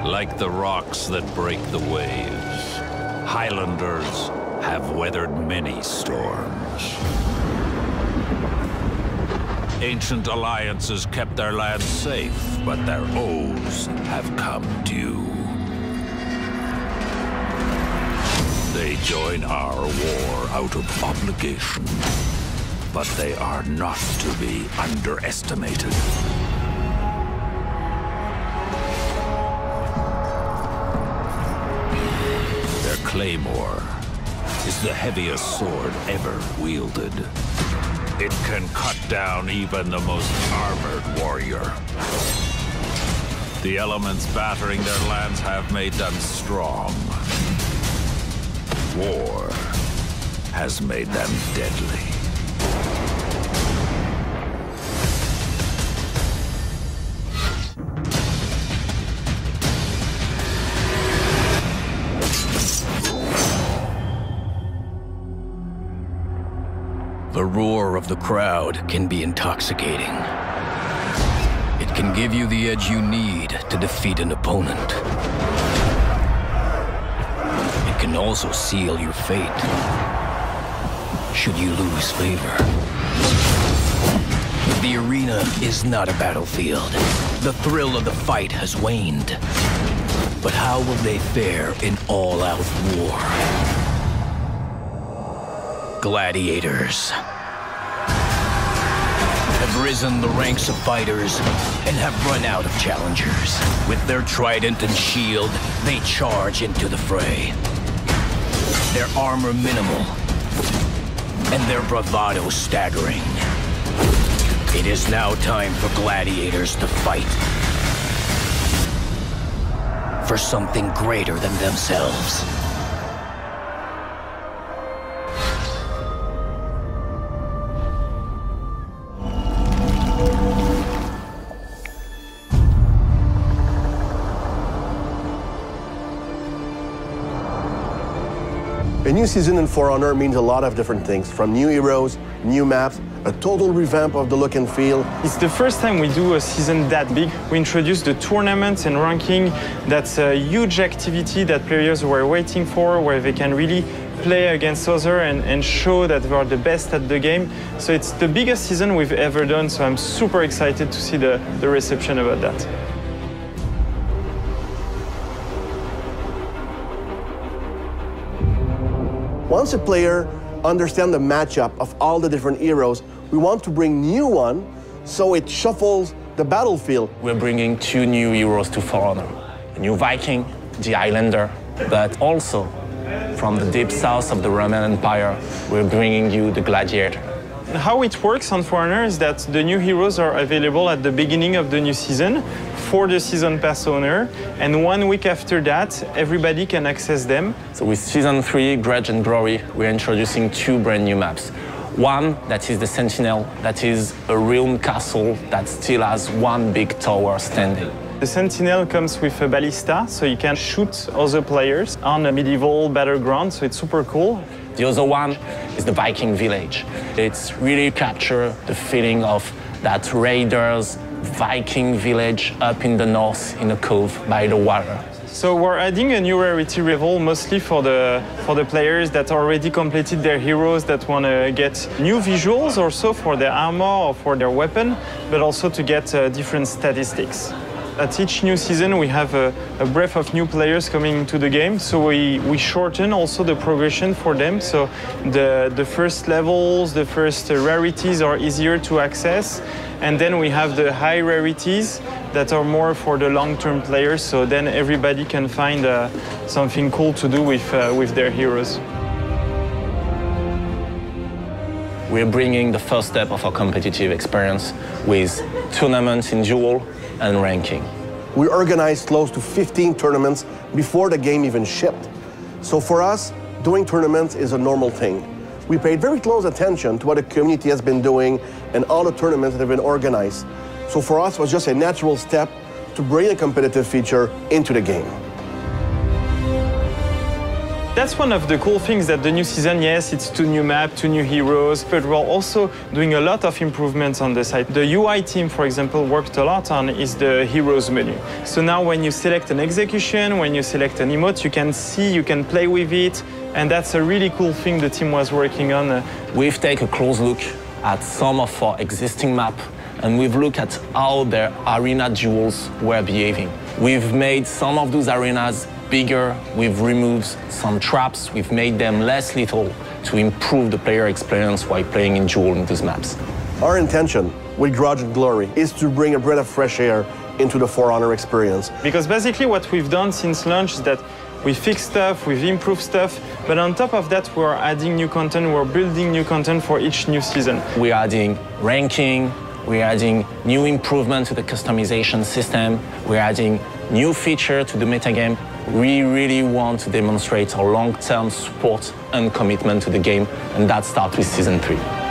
Like the rocks that break the waves, Highlanders have weathered many storms. Ancient alliances kept their lands safe, but their oaths have come due. They join our war out of obligation, but they are not to be underestimated. Their claymore is the heaviest sword ever wielded. It can cut down even the most armored warrior. The elements battering their lands have made them strong. War has made them deadly. The roar of the crowd can be intoxicating. It can give you the edge you need to defeat an opponent. It can also seal your fate, should you lose favor. The arena is not a battlefield. The thrill of the fight has waned. But how will they fare in all-out war? Gladiators have risen the ranks of fighters and have run out of challengers. With their trident and shield, they charge into the fray. Their armor minimal, and their bravado staggering. It is now time for gladiators to fight. For something greater than themselves. A new season in For Honor means a lot of different things, from new heroes, new maps, a total revamp of the look and feel. It's the first time we do a season that big. We introduced the tournaments and ranking. That's a huge activity that players were waiting for, where they can really play against others and show that they are the best at the game. So it's the biggest season we've ever done, so I'm super excited to see the reception about that. Once a player understands the matchup of all the different heroes, we want to bring new one, so it shuffles the battlefield. We're bringing two new heroes to For Honor. A new Viking, the Highlander, but also from the deep south of the Roman Empire, we're bringing you the Gladiator. How it works on For Honor is that the new heroes are available at the beginning of the new season for the season pass owner, and 1 week after that, everybody can access them. So with Season 3, Grudge and Glory, we're introducing two brand new maps. One that is the Sentinel, that is a realm castle that still has one big tower standing. The Sentinel comes with a ballista, so you can shoot other players on a medieval battleground, so it's super cool. The other one is the Viking village. It's really capture the feeling of that raiders Viking village up in the north in a cove by the water. So we're adding a new rarity level mostly for the players that already completed their heroes, that want to get new visuals also for their armor or for their weapon, but also to get different statistics. At each new season, we have a breadth of new players coming into the game, so we shorten also the progression for them. So the first levels, the first rarities are easier to access, and then we have the high rarities that are more for the long-term players, so then everybody can find something cool to do with their heroes. We're bringing the first step of our competitive experience with tournaments in duel and ranking. We organized close to 15 tournaments before the game even shipped. So for us, doing tournaments is a normal thing. We paid very close attention to what the community has been doing and all the tournaments that have been organized. So for us, it was just a natural step to bring a competitive feature into the game. That's one of the cool things that the new season, yes, it's 2 new maps, 2 new heroes, but we're also doing a lot of improvements on the site. The UI team, for example, worked a lot on is the heroes menu. So now when you select an execution, when you select an emote, you can see, you can play with it, and that's a really cool thing the team was working on. We've taken a close look at some of our existing maps, and we've looked at how their arena duels were behaving. We've made some of those arenas bigger, we've removed some traps, we've made them less lethal to improve the player experience while playing in duel in those maps. Our intention with Grudge and Glory is to bring a breath of fresh air into the For Honor experience. Because basically what we've done since launch is that we fix stuff, we've improved stuff, but on top of that, we're adding new content, we're building new content for each new season. We're adding ranking, we're adding new improvement to the customization system, we're adding new feature to the metagame. We really want to demonstrate our long-term support and commitment to the game, and that starts with Season 3.